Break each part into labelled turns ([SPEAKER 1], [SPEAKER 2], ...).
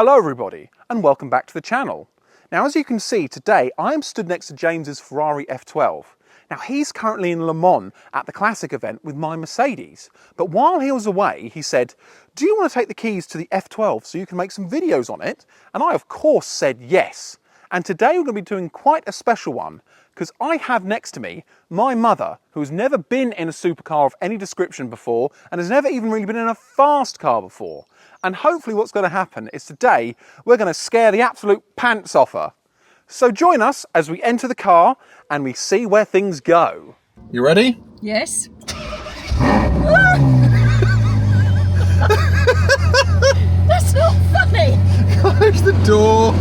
[SPEAKER 1] Hello everybody and welcome back to the channel. Now as you can see today I am stood next to James's Ferrari F12. Now he's currently in Le Mans at the classic event with my Mercedes, but while he was away he said, do you want to take the keys to the F12 so you can make some videos on it? And I of course said yes. And today we're going to be doing quite a special one because I have next to me my mother, who's never been in a supercar of any description before and has never even really been in a fast car before. And hopefully what's going to happen is today we're going to scare the absolute pants off her. So join us as we enter the car and we see where things go. You ready?
[SPEAKER 2] Yes. That's not funny.
[SPEAKER 1] Close the door.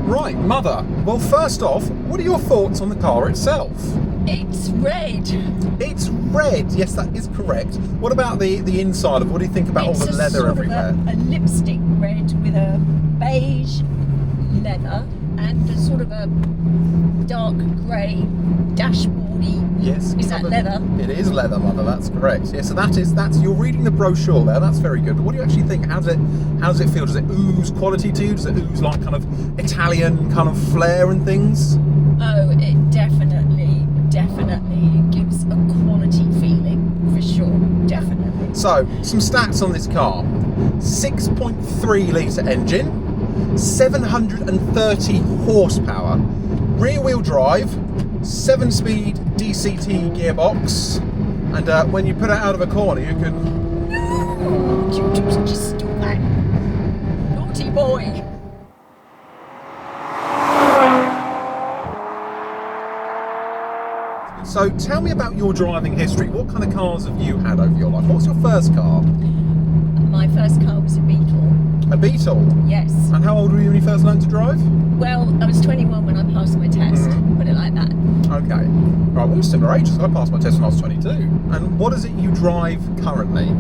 [SPEAKER 1] Right, Mother. Well, first off, what are your thoughts on the car itself?
[SPEAKER 2] It's red.
[SPEAKER 1] It's red. Yes, that is correct. What about the inside of? What do you think about all the leather everywhere?
[SPEAKER 2] A lipstick red with a beige leather and a sort of a dark grey dashboardy.
[SPEAKER 1] Yes.
[SPEAKER 2] Is that leather?
[SPEAKER 1] It is leather, Mother. That's correct. Yeah. So that's you're reading the brochure there. That's very good. But what do you actually think? How does it feel? Does it ooze quality to you? Does it ooze like kind of Italian kind of flair and things?
[SPEAKER 2] Oh, it definitely gives a quality feeling for sure. Definitely.
[SPEAKER 1] So some stats on this car: 6.3 litre engine, 730 horsepower, rear-wheel drive, 7-speed DCT gearbox, and when you put it out of a corner, you can.
[SPEAKER 2] No, just stop that, naughty boy.
[SPEAKER 1] So tell me about your driving history. What kind of cars have you had over your life? What's your first car?
[SPEAKER 2] My first car was a Beetle.
[SPEAKER 1] A Beetle?
[SPEAKER 2] Yes.
[SPEAKER 1] And how old were you when you first learned to drive?
[SPEAKER 2] Well, I was 21 when I passed my test, put it like that.
[SPEAKER 1] Okay. Right, we're similar ages. I passed my test when I was 22. And what is it you drive currently?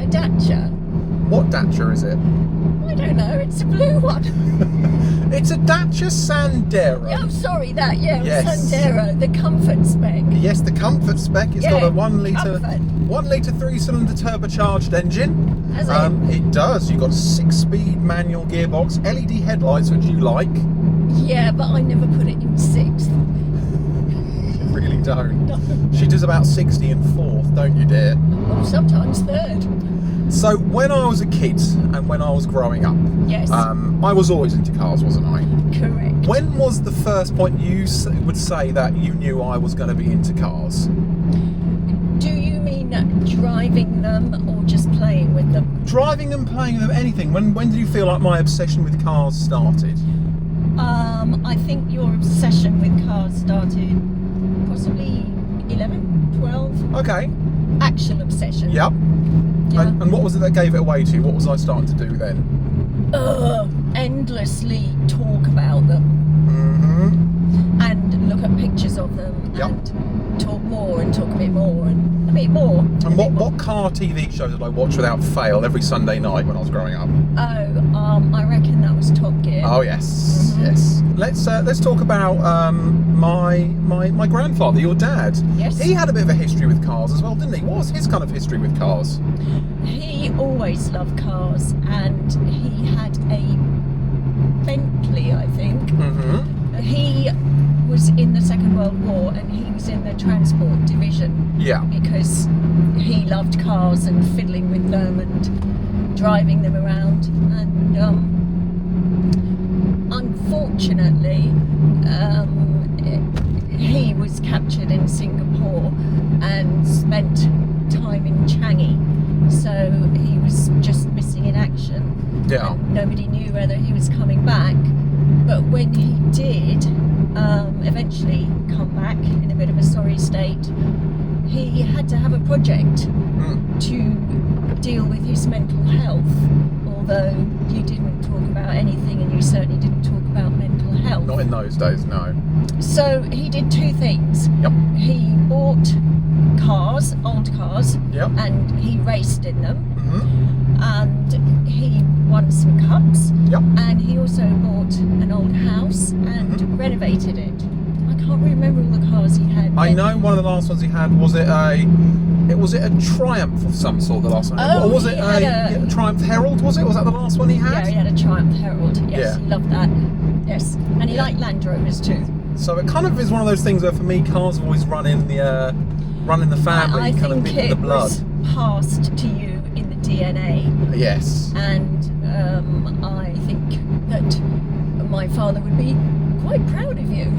[SPEAKER 2] A Dacia.
[SPEAKER 1] What Dacia is it?
[SPEAKER 2] I don't know, it's a blue one.
[SPEAKER 1] It's a Dacia Sandero.
[SPEAKER 2] Oh, sorry, that, yeah,
[SPEAKER 1] Yes.
[SPEAKER 2] Sandero, the comfort spec.
[SPEAKER 1] Yes, the comfort spec. It's got a 1 litre,
[SPEAKER 2] comfort.
[SPEAKER 1] 1 litre 3-cylinder turbocharged engine.
[SPEAKER 2] Has it?
[SPEAKER 1] It does. You've got a 6-speed manual gearbox, LED headlights, which you like.
[SPEAKER 2] Yeah, but I never put it in sixth.
[SPEAKER 1] You really don't.
[SPEAKER 2] No.
[SPEAKER 1] She does about 60 in fourth, don't you, dear?
[SPEAKER 2] Or sometimes third.
[SPEAKER 1] So when I was a kid and when I was growing up,
[SPEAKER 2] Yes.
[SPEAKER 1] I was always into cars, wasn't I?
[SPEAKER 2] Correct.
[SPEAKER 1] When was the first point you would say that you knew I was going to be into cars?
[SPEAKER 2] Do you mean driving them or just playing with them?
[SPEAKER 1] Driving and playing with them, anything. When did you feel like my obsession with cars started?
[SPEAKER 2] I think your obsession with cars started possibly 11, 12.
[SPEAKER 1] Okay.
[SPEAKER 2] Actual obsession.
[SPEAKER 1] Yep.
[SPEAKER 2] Yeah.
[SPEAKER 1] And what was it that gave it away to you? What was I starting to do then?
[SPEAKER 2] Endlessly talk about them. And look at pictures of them.
[SPEAKER 1] Yep.
[SPEAKER 2] And talk more and talk a bit more and a bit more.
[SPEAKER 1] And what car TV show did I watch without fail every Sunday night when I was growing up?
[SPEAKER 2] I reckon that was Top Gear.
[SPEAKER 1] Oh yes, yes. Let's talk about my grandfather, your dad.
[SPEAKER 2] Yes.
[SPEAKER 1] He had a bit of a history with cars as well, didn't he? What was his kind of history with cars?
[SPEAKER 2] He always loved cars, and he had a Bentley, I think. He was in the Second World War, and he was in the transport division.
[SPEAKER 1] Yeah.
[SPEAKER 2] Because he loved cars and fiddling with them and driving them around. And unfortunately, he was captured in Singapore and spent time in Changi. So he was just missing in action.
[SPEAKER 1] Yeah.
[SPEAKER 2] And nobody knew whether he was coming back. But when he did eventually come back in a bit of a sorry state, he had to have a project to deal with his mental health. Although you didn't talk about anything, and you certainly didn't talk about mental health.
[SPEAKER 1] Not in those days, no.
[SPEAKER 2] So he did two things.
[SPEAKER 1] Yep.
[SPEAKER 2] He bought cars, old cars,
[SPEAKER 1] Yep.
[SPEAKER 2] and he raced in them. And he won some cups.
[SPEAKER 1] Yep.
[SPEAKER 2] And he also bought an old house and renovated it. I can't remember all the cars he had.
[SPEAKER 1] I know one of the last ones he had, was it a Triumph of some sort, the last one?
[SPEAKER 2] Oh,
[SPEAKER 1] or was it a Triumph Herald, was it? Was that the last one he had?
[SPEAKER 2] Yeah, he had a Triumph Herald, yes, he loved that. Yes, and he liked Land Rovers too.
[SPEAKER 1] So it kind of is one of those things where for me cars have always run in the family,
[SPEAKER 2] I
[SPEAKER 1] kind of
[SPEAKER 2] think
[SPEAKER 1] in the blood.
[SPEAKER 2] Was passed to you in the DNA.
[SPEAKER 1] Yes.
[SPEAKER 2] And I think that my father would be quite proud of you.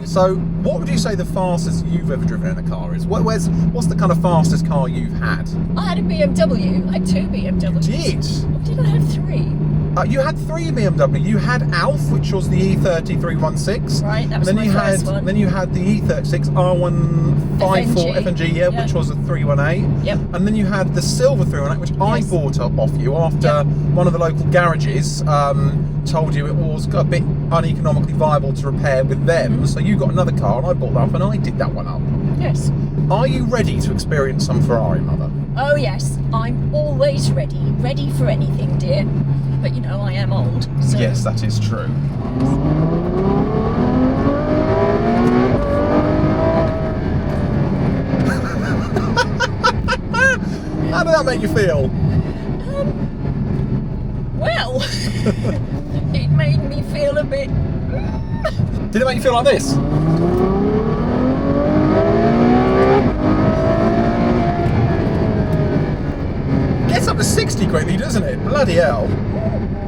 [SPEAKER 1] So, what would you say the fastest you've ever driven in a car is? What's the kind of fastest car you've had?
[SPEAKER 2] I had a BMW. I had 2 BMWs.
[SPEAKER 1] Did?
[SPEAKER 2] Or did I have 3?
[SPEAKER 1] You had 3 BMW. You had Alf, which was the E30 316.
[SPEAKER 2] Right, that was my first one.
[SPEAKER 1] Then you had the E36 R154 FNG,
[SPEAKER 2] yeah.
[SPEAKER 1] which was a 318.
[SPEAKER 2] Yep.
[SPEAKER 1] And then you had the silver 318, which I bought off you after one of the local garages told you it was a bit uneconomically viable to repair with them. So you got another car, and I bought that up, and I did that one up.
[SPEAKER 2] Yes.
[SPEAKER 1] Are you ready to experience some Ferrari, Mother?
[SPEAKER 2] Oh yes, I'm always ready. Ready for anything, dear. But you know, I am old, so...
[SPEAKER 1] Yes, that is true. How did that make you feel?
[SPEAKER 2] Well, it made me feel a bit...
[SPEAKER 1] Did it make you feel like this? Gets up to 60 quickly, doesn't it? Bloody hell.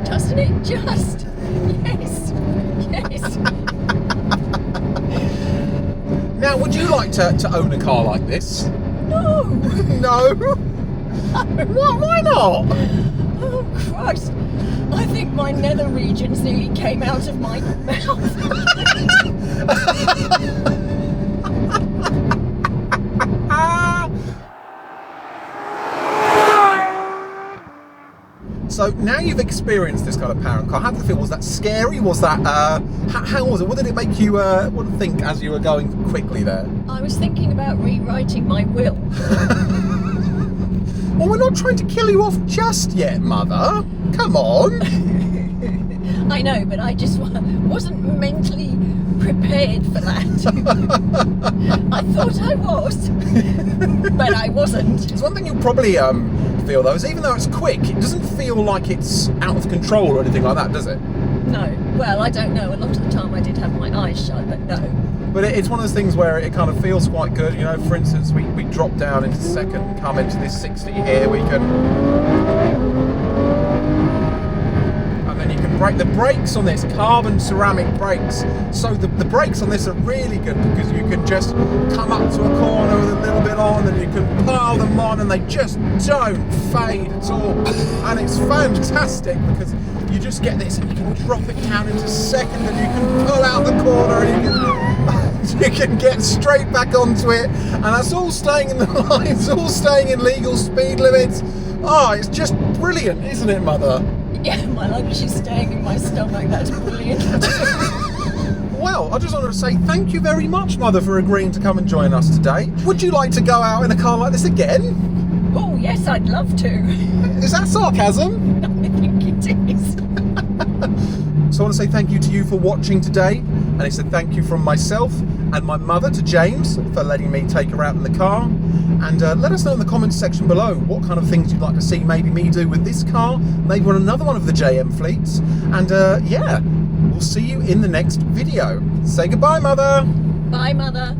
[SPEAKER 2] Doesn't it just? Yes. Yes.
[SPEAKER 1] Now, would you like to own a car like this?
[SPEAKER 2] No.
[SPEAKER 1] No? Why not?
[SPEAKER 2] Oh, Christ. I think my nether regions nearly came out of my mouth.
[SPEAKER 1] So now you've experienced this kind of power car. How did it feel? Was that scary? Was that how was it? What did it make you think as you were going quickly there?
[SPEAKER 2] I was thinking about rewriting my will.
[SPEAKER 1] Well, we're not trying to kill you off just yet, Mother. Come on.
[SPEAKER 2] I know, but I just wasn't mentally prepared for that. I thought I was, but I wasn't.
[SPEAKER 1] It's one thing you'll probably feel though, is even though it's quick, it doesn't feel like it's out of control or anything like that, does it?
[SPEAKER 2] No. Well, I don't know. A lot of the time I did have my eyes shut, but no.
[SPEAKER 1] But it's one of those things where it kind of feels quite good. You know, for instance, we drop down into second, come into this 60 here, we can... And then you can brake. The brakes on this, carbon ceramic brakes. So the brakes on this are really good because you can just come up to a corner with a little bit on and you can pile them on and they just don't fade at all. And it's fantastic because you just get this and you can drop it down into second and you can pull out the corner and you can get straight back onto it, and that's all staying in the lines, all staying in legal speed limits. Oh, it's just brilliant, isn't it, Mother?
[SPEAKER 2] Yeah, my lunch is staying in my stomach. That's brilliant.
[SPEAKER 1] Well, I just wanted to say thank you very much, Mother, for agreeing to come and join us today. Would you like to go out in a car like this again?
[SPEAKER 2] Oh yes, I'd love to.
[SPEAKER 1] Is that sarcasm?
[SPEAKER 2] I think it is.
[SPEAKER 1] So I want to say thank you to you for watching today, and I said thank you from myself and my mother to James for letting me take her out in the car. And let us know in the comments section below what kind of things you'd like to see maybe me do with this car, maybe on another one of the JayEmm fleets. And yeah, we'll see you in the next video. Say goodbye, Mother.
[SPEAKER 2] Bye, Mother.